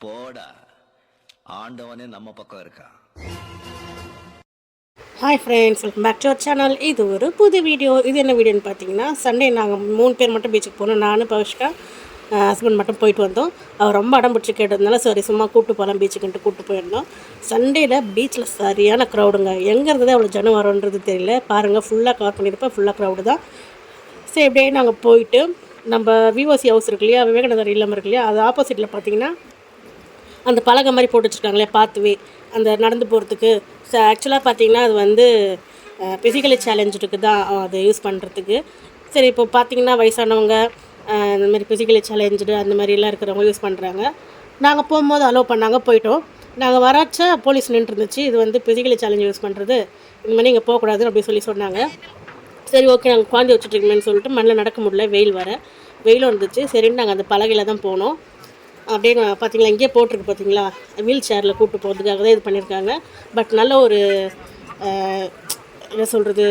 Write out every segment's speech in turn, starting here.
போடா, ஆண்டவனே நம்ம பக்கம் இருக்கா. Hi friends, welcome back to our channel. இது ஒரு புது வீடியோ. இது என்ன வீடியோன்னு பார்த்தீங்கன்னா, சண்டே நாங்கள் 3 பேர் மட்டும் பீச்சுக்கு போனோம். நான், பவிஷ்கா, ஹஸ்பண்ட் மட்டும் போயிட்டு வந்தோம். அவர் ரொம்ப அடம் பிடிச்சி கேட்டதுனால சரி சும்மா கூப்பிட்டு போகலாம் பீச்சுக்குன்ட்டு கூப்பிட்டு போயிருந்தோம். சண்டேயில் பீச்சில் சரியான க்ரௌடுங்க. எங்கே இருந்தது அவ்வளோ ஜனம் வரோன்றது தெரியல. பாருங்கள், ஃபுல்லாக கவர் பண்ணியிருப்பேன். ஃபுல்லாக க்ரௌடு தான். சரி, எப்படியே நாங்கள் போயிட்டு நம்ம விஓசி ஹவுஸ் இருக்கு இல்லையா, விவேகானந்தர் இல்லம் இருக்கு இல்லையா, அது ஆப்போசிட்டில் பார்த்தீங்கன்னா அந்த பலகை மாதிரி போட்டு வச்சுருக்காங்களே பாத்துவே, அந்த நடந்து போகிறதுக்கு. ஸோ ஆக்சுவலாக பார்த்தீங்கன்னா அது வந்து ஃபிசிக்கலி சேலஞ்சுக்கு தான் அது யூஸ் பண்ணுறதுக்கு. சரி, இப்போ பார்த்தீங்கன்னா வயசானவங்க, இந்த மாதிரி ஃபிசிக்கலி சேலஞ்சு அந்த மாதிரிலாம் இருக்கிறவங்க யூஸ் பண்ணுறாங்க. நாங்கள் போகும்போது அலோவ் பண்ணாங்க, போயிட்டோம். நாங்கள் வராச்ச போலீஸ் நின்றுருந்துச்சு, இது வந்து ஃபிசிக்கலி சேலஞ்சு யூஸ் பண்ணுறது, இந்த மாதிரி இங்கே போகக்கூடாது அப்படின்னு சொன்னாங்க. சரி, ஓகே, நாங்கள் குழந்தை வச்சுட்ருக்கீங்கன்னு சொல்லிட்டு மண்ணில் நடக்க முடியல, வெயிலும் இருந்துச்சு. சரின்னு நாங்கள் அந்த பலகையில் தான் போனோம். அப்படியே பார்த்தீங்களா, இங்கேயே போட்டிருக்கு பார்த்தீங்களா, வீல் சேரில் கூப்பிட்டு போகிறதுக்காக தான் இது பண்ணியிருக்காங்க. பட் நல்ல ஒரு என்ன சொல்கிறது,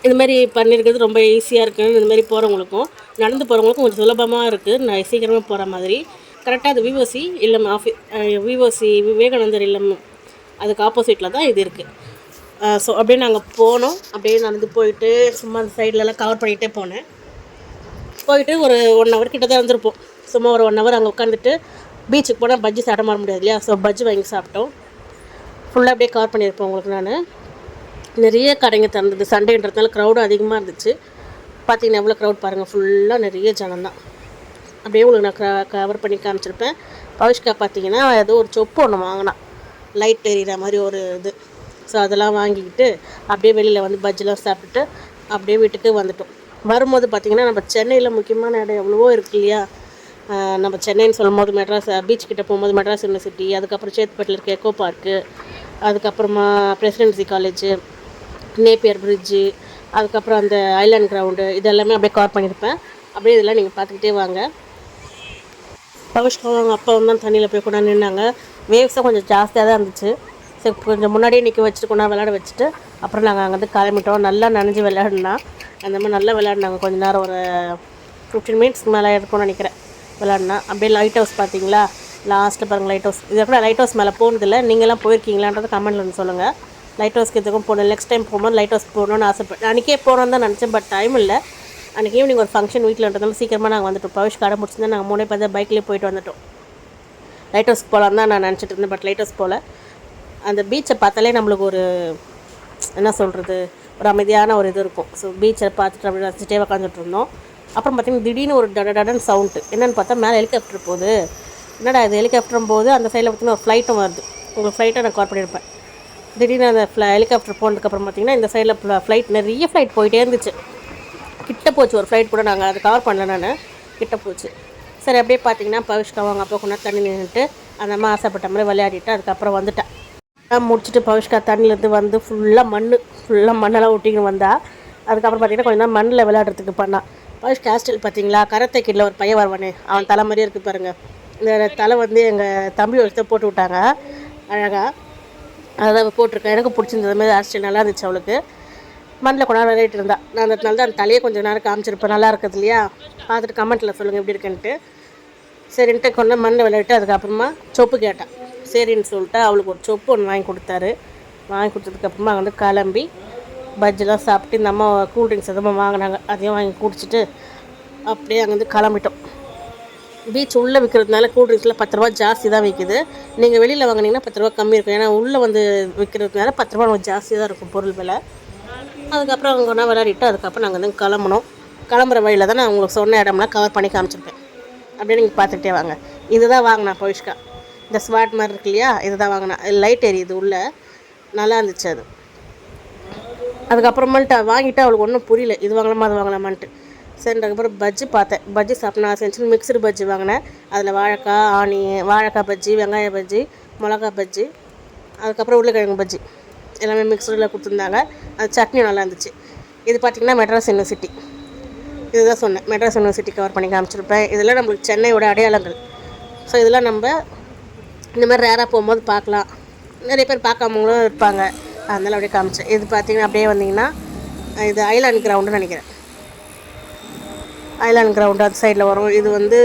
இது மாதிரி பண்ணியிருக்கிறது ரொம்ப ஈஸியாக இருக்குது. இந்த மாதிரி போகிறவங்களுக்கும் நடந்து போகிறவங்களுக்கும் கொஞ்சம் சுலபமாக இருக்குது. நான் சீக்கிரமாக போகிற மாதிரி. கரெக்டாக அது விஓசி இல்லம் விஓசி விவேகானந்தர் இல்லம் அதுக்கு ஆப்போசிட்டில் தான் இது இருக்குது. ஸோ அப்படியே நாங்கள் போனோம். அப்படியே நடந்து போயிட்டு சும்மா அந்த சைட்லலாம் கவர் பண்ணிகிட்டே போனேன். போயிட்டு ஒரு 1 ஹவர் கிட்ட தான் இருந்திருப்போம். சும்மா ஒரு 1 ஹவர் அங்கே உட்காந்துட்டு பீச்சுக்கு போனால் பஜ்ஜி சாப்பிட மாற முடியாது இல்லையா, ஸோ பஜ்ஜி வாங்கி சாப்பிட்டோம். ஃபுல்லாக அப்படியே கவர் பண்ணியிருப்பேன் உங்களுக்கு நான். நிறைய கடைங்க திறந்தது, சண்டேன்றதுனால க்ரௌடும் அதிகமாக இருந்துச்சு. பார்த்தீங்கன்னா எவ்வளோ க்ரௌட் பாருங்கள், ஃபுல்லாக நிறைய ஜனம் தான். அப்படியே உங்களுக்கு நான் கவர் பண்ணி காமிச்சிருப்பேன். பவிஷ்கா பார்த்தீங்கன்னா ஏதோ ஒரு சொப்பு ஒன்று வாங்கினா, லைட் எரியிற மாதிரி ஒரு இது. ஸோ அதெல்லாம் வாங்கிக்கிட்டு அப்படியே வெளியில் வந்து பஜ்ஜிலாம் சாப்பிட்டுட்டு அப்படியே வீட்டுக்கு வந்துட்டோம். வரும்போது பார்த்திங்கன்னா நம்ம சென்னையில் முக்கியமான இடம் எவ்வளவோ இருக்குது இல்லையா. நம்ம சென்னைன்னு சொல்லும் போது மெட்ராஸ் பீச் கிட்டே போகும்போது மெட்ராஸ் யூனிவர்சிட்டி, அதுக்கப்புறம் சேத்பட்டில் இருக்க எக்கோ பார்க்கு, அதுக்கப்புறமா பிரசிடென்சி காலேஜு, நேப்பியர் பிரிட்ஜு, அதுக்கப்புறம் அந்த ஐலாண்ட் கிரவுண்டு, இதெல்லாமே அப்படியே கவர் பண்ணியிருப்பேன். அப்படியே இதெல்லாம் நீங்கள் பார்த்துக்கிட்டே வாங்க. பவிஷ்கா அவங்க அப்பா தான் தண்ணியில் போய் கொண்டாந்து நின்னாங்க. வேவ்ஸாக கொஞ்சம் ஜாஸ்தியாக தான் இருந்துச்சு. சரி, கொஞ்சம் முன்னாடியே நிற்க வச்சுட்டு கொண்டாந்து விளையாட வச்சுட்டு அப்புறம் நாங்கள் அங்கேருந்து கிளம்பிட்டோம். நல்லா நனைஞ்சு விளையாடினா அந்த மாதிரி நல்லா விளையாடினாங்க. கொஞ்சம் நேரம் ஒரு 15 மினிட்ஸ்க்கு மேலே இருக்கும்னு நினைக்கிறேன் விளையாடினா. அப்படியே லைட் ஹவுஸ் பார்த்தீங்களா, லாஸ்ட்டில் பாருங்கள் லைட் ஹவுஸ். இதை கூட லைட் ஹவுஸ் மேலே போனதில்லை, நீங்களாம் போயிருக்கீங்களான்றது கமெண்ட்டில் வந்து சொல்லுங்கள். லைட் ஹவுஸ்க்கு இதுக்கும் போகணும். நெக்ஸ்ட் டைம் போகும்போது லைட் ஹவுஸ் போகணுன்னு ஆசைப்பட்டேன். அன்றைக்கே போகணுன்னு தான் நினச்சேன், பட் டைம் இல்லை. அன்றைக்கி ஈவினிங் ஒரு ஃபங்க்ஷன் வீட்டில்ன்றதால சீக்கிரமாக நாங்கள் வந்துட்டோம். பவிஷ் கடை முடிச்சுருந்தா நாங்கள் 3 பேர் பைக்லேயே போயிட்டு வந்துட்டோம். லைட் ஹவுஸ்க்கு போகலான்னு தான் நான் நினச்சிட்டு இருந்தேன், பட் லைட் ஹவுஸ் போகல. அந்த பீச்சை பார்த்தாலே நம்மளுக்கு ஒரு என்ன சொல்கிறது, ஒரு அமைதியான ஒரு இது இருக்கும். ஸோ பீச்சை பார்த்துட்டு அப்படி ரசிச்சுட்டே உக்காந்துட்டு இருந்தோம். அப்புறம் பார்த்திங்கன்னா திடீர்னு ஒரு டடன் சவுண்டு. என்னென்னு பார்த்தா மேலே ஹெலிகாப்டர் போகுது. என்னடா இது ஹெலிகாப்டரும் போகுது, அந்த சைடில் பார்த்திங்கன்னா ஒரு ஃப்ளைட்டும் வருது. உங்களுக்கு ஃப்ளைட்டை நான் கால் பண்ணியிருப்பேன். திடீர்னு அந்த ஹெலிகாப்டர் போனதுக்கப்புறம் பார்த்திங்கன்னா இந்த சைடில் ஃப்ளைட், நிறைய ஃப்ளைட் போயிட்டே இருந்துச்சு. கிட்ட போச்சு ஒரு ஃப்ளைட் கூட, நாங்கள் அதை கவர் பண்ணல, நான் கிட்ட போச்சு. சரி, அப்படியே பார்த்திங்கன்னா பவிஷ்கா அவங்க அப்பா கொண்டா தண்ணி நின்றுட்டு அந்த அம்மா ஆசைப்பட்ட மாதிரி விளையாடிட்டு அதுக்கப்புறம் வந்துட்டேன். முடிச்சுட்டு பவிஷ்கா தண்ணியிலேருந்து வந்து ஃபுல்லாக மண்ணெல்லாம் ஒட்டிக்கின்னு வந்தா. அதுக்கப்புறம் பார்த்திங்கன்னா கொஞ்சம் நேரம் மண்ணில் விளையாடுறதுக்கு பண்ணால். பவிஷ்கா ஹாஸ்டல் பார்த்தீங்களா, கரத்தை கீழில் ஒரு பையன் வருவானே, அவன் தலை மாதிரியே இருக்குது பாருங்கள். இந்த தலை வந்து எங்கள் தம்பி ஒருத்தர் போட்டு விட்டாங்க அழகாக, அதான் போட்டிருக்கேன். எனக்கு பிடிச்சிருந்தது மாதிரி ஹாஸ்டல் நல்லா இருந்துச்சு. அவளுக்கு மண்ணில் கொஞ்ச நேரம் விளையாடிட்டு இருந்தா. நான் அதனால தான் அந்த தலையை கொஞ்சம் நேரம் காமிச்சிருப்பேன். நல்லா இருக்குது இல்லையா, பார்த்துட்டு கமெண்ட்டில் சொல்லுங்கள் எப்படி இருக்குன்ட்டு. சரின்ட்டு கொஞ்சம் மண்ணில் விளையாட்டு அதுக்கப்புறமா சொப்பு கேட்டான். சரின்னு சொல்லிட்டு அவளுக்கு ஒரு சொப்பு ஒன்று வாங்கி கொடுத்தாரு. வாங்கி கொடுத்ததுக்கப்புறமா வந்து கிளம்பி பஜ்ஜெலாம் சாப்பிட்டு இந்த அம்மா கூல்ட்ரிங்க்ஸ் எதுவும் வாங்கினாங்க, அதையும் வாங்கி குடிச்சிட்டு அப்படியே அங்கேருந்து கிளம்பிட்டோம். பீச் உள்ளே விற்கிறதுனால கூல்ட்ரிங்க்ஸில் 10 ரூபா ஜாஸ்தி தான் விற்கிது. நீங்கள் வெளியில் வாங்கினீங்கன்னா 10 ரூபா கம்மி இருக்கும். ஏன்னா உள்ளே வந்து விற்கிறதுனால 10 ரூபா நமக்கு ஜாஸ்தி தான் இருக்கும் பொருள் விலை. அதுக்கப்புறம் அங்கே ஒன்றா விளையாடிட்டு அதுக்கப்புறம் நாங்கள் வந்து கிளம்புனோம். கிளம்புற வழியில் தான் நான் உங்களுக்கு சொன்ன இடம்லாம் கவர் பண்ணி காமிச்சிருப்பேன். அப்படியே நீங்கள் பார்த்துக்கிட்டே வாங்க. இதுதான் வாங்கினா பவிஷ்கா, இந்த ஸ்வாட் மாதிரி இருக்கு இல்லையா, இதுதான் வாங்கினா. லைட் எரியுது உள்ளே, நல்லா இருந்துச்சு அது. அதுக்கப்புறமேல்ட்டு வாங்கிட்டு அவளுக்கு ஒன்றும் புரியல, இது வாங்கலாமா அது வாங்கலாமான்ட்டு. சரின்றதுக்கப்புறம் பஜ்ஜி பார்த்தேன். பஜ்ஜி சாப்பிட்னா செஞ்சு மிக்சடு பஜ்ஜி வாங்கினேன். அதில் வாழைக்காய் பஜ்ஜி, வெங்காய பஜ்ஜி, மிளகா பஜ்ஜி, அதுக்கப்புறம் உருளைக்கிழங்கு பஜ்ஜி எல்லாமே மிக்சரில் கொடுத்துருந்தாங்க. அது சட்னி நல்லா இருந்துச்சு. இது பார்த்திங்கன்னா மெட்ராஸ் யூனிவர்சிட்டி, இதுதான் சொன்னேன். மெட்ராஸ் யூனிவர்சிட்டி கவர் பண்ணி காமிச்சிருப்பேன். இதெல்லாம் நம்மளுக்கு சென்னையோட அடையாளங்கள். ஸோ இதெல்லாம் நம்ம இந்த மாதிரி ரேராக போகும்போது பார்க்கலாம். நிறைய பேர் பார்க்காமவங்களும் இருப்பாங்க, அதனால் அப்படியே காமிச்சேன். இது பார்த்திங்கன்னா அப்படியே வந்தீங்கன்னா இது ஐலாண்ட் கிரவுண்டுன்னு நினைக்கிறேன். ஐலாண்ட் கிரவுண்டு அந்த சைடில் வரும். இது வந்து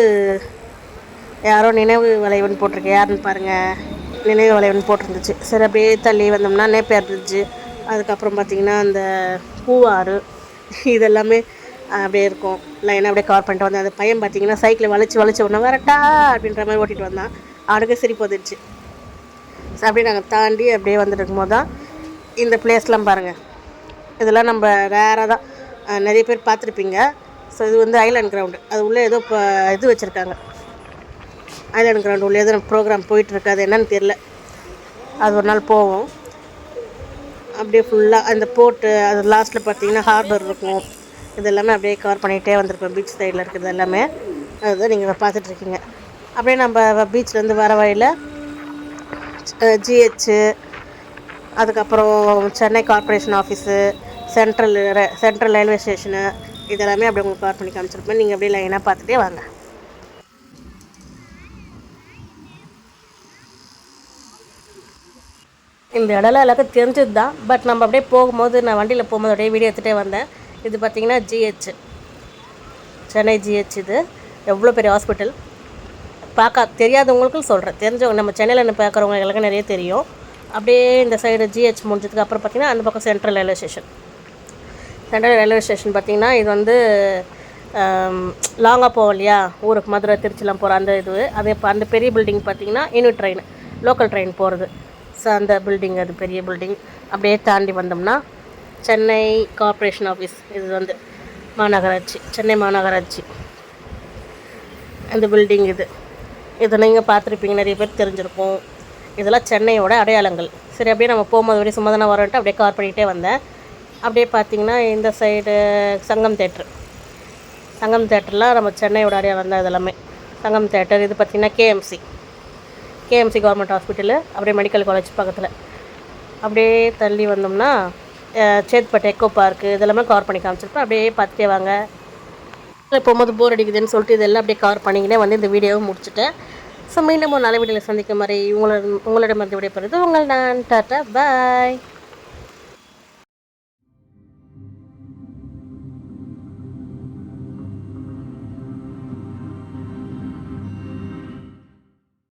யாரோ நினைவு வளைவுன்னு போட்டிருக்கு, யாருன்னு பாருங்கள், நினைவு வளைவுன்னு போட்டிருந்துச்சு. சரி அப்படியே தள்ளி வந்தோம்னா நேப்பியர் பிரிட்ஜு, அதுக்கப்புறம் பார்த்திங்கன்னா அந்த பூவாறு, இதெல்லாமே அப்படியே இருக்கும். லைனாக அப்படியே கவர் பண்ணிட்டு வந்தேன். அந்த பையன் பார்த்திங்கன்னா சைக்கிளை வளைச்சி ஒன்று வரட்டா அப்படின்ற மாதிரி ஓட்டிகிட்டு வந்தான். அவனுக்கு சிரிப்பு வந்துடுச்சு. ஸோ அப்படியே நாங்கள் தாண்டி அப்படியே வந்துட்டு இருக்கும்போது தான் இந்த பிளேஸ்லாம் பாருங்கள். இதெல்லாம் நம்ம ரேராக தான் நிறைய பேர் பார்த்துருப்பீங்க. ஸோ இது வந்து ஐலாண்ட் கிரவுண்டு. அது உள்ளே ஏதோ இப்போ இது வச்சுருக்காங்க. ஐலாண்ட் கிரவுண்டு உள்ளே ஏதோ ப்ரோக்ராம் போயிட்டுருக்கு, அது என்னன்னு தெரில. அது ஒரு நாள் போவோம். அப்படியே ஃபுல்லாக அந்த போர்ட்டு, அது லாஸ்ட்டில் பார்த்திங்கன்னா ஹார்பர் இருக்கும். இதெல்லாமே அப்படியே கவர் பண்ணிகிட்டே வந்திருப்போம். பீச் சைடில் இருக்கிறது எல்லாமே அதுதான் நீங்கள் பார்த்துட்ருக்கீங்க. அப்படியே நம்ம பீச்லேருந்து வர வழியில் ஜிஹெச்சு, அதுக்கப்புறம் Chennai corporation office, central railway station, இதெல்லாமே அப்படியே உங்களுக்கு கவர் பண்ணி காமிச்சிருப்பேன். நீங்கள் அப்படியே லைனாக பார்த்துட்டே வாங்க. இந்த இடம்லாம் எல்லாருக்கும் தெரிஞ்சது தான். பட் நம்ம அப்படியே போகும்போது, நான் வண்டியில் போகும்போது அப்படியே வீடியோ எடுத்துகிட்டே வந்தேன். இது பார்த்திங்கன்னா ஜிஹெச், சென்னை ஜிஹெச். இது எவ்வளோ பெரிய ஹாஸ்பிட்டல், பார்க்க தெரியாதவங்களுக்கும் சொல்கிறேன். தெரிஞ்சவங்க நம்ம சென்னையில் பார்க்குறவங்க எல்லாருக்கும் நிறைய தெரியும். அப்படியே இந்த சைடு ஜிஹெச் முடிஞ்சதுக்கு அப்புறம் பார்த்திங்கன்னா அந்த பக்கம் central railway station. Central railway station பார்த்திங்கன்னா இது வந்து லாங்காக போவோம் இல்லையா, ஊருக்கு மதுரை திருச்சிலாம் போகிற அந்த இது. அது இப்போ அந்த பெரிய பில்டிங் பார்த்திங்கன்னா இன்வெர்ட் ட்ரெயின், லோக்கல் ட்ரெயின் போகிறது. ஸோ அந்த பில்டிங், அது பெரிய பில்டிங். அப்படியே தாண்டி வந்தோம்னா சென்னை கார்ப்பரேஷன் ஆஃபீஸ். இது வந்து மாநகராட்சி, சென்னை மாநகராட்சி அந்த பில்டிங். இதை நீங்கள் பார்த்துருப்பீங்க, நிறைய பேர் தெரிஞ்சிருக்கும். இதெல்லாம் சென்னையோட அடையாளங்கள். சரி அப்படியே நம்ம போகும்போது வரையும் சும்மா தானே வரேன்ட்டு அப்படியே கவர் பண்ணிகிட்டே வந்தேன். அப்படியே பார்த்திங்கன்னா இந்த சைடு சங்கம் தேட்டரில் நம்ம சென்னையோட அடையாளம் தான் இதெல்லாமே. சங்கம் தேட்டர். இது பார்த்திங்கன்னா கேஎம்சி கவர்மெண்ட் ஹாஸ்பிட்டலு, அப்படியே மெடிக்கல் காலேஜ் பக்கத்தில். அப்படியே தள்ளி வந்தோம்னா சேத்பட் எக்கோ பார்க்கு, இதெல்லாமே கவர் பண்ணி காமிச்சிருப்பேன். அப்படியே பார்த்துட்டே வாங்க. போகும்போது போர் அடிக்குதுன்னு சொல்லிட்டு இதெல்லாம் அப்படியே கவர் பண்ணிக்கினே வந்து இந்த வீடியோவை முடிச்சுட்டேன். ஸோ மீண்டும் ஒரு நல்ல வீடியோவில் சந்திக்கும் மாதிரி உங்களிடமிருந்து விடைபெறுவது உங்கள் நான். டாட்டா, பாய்.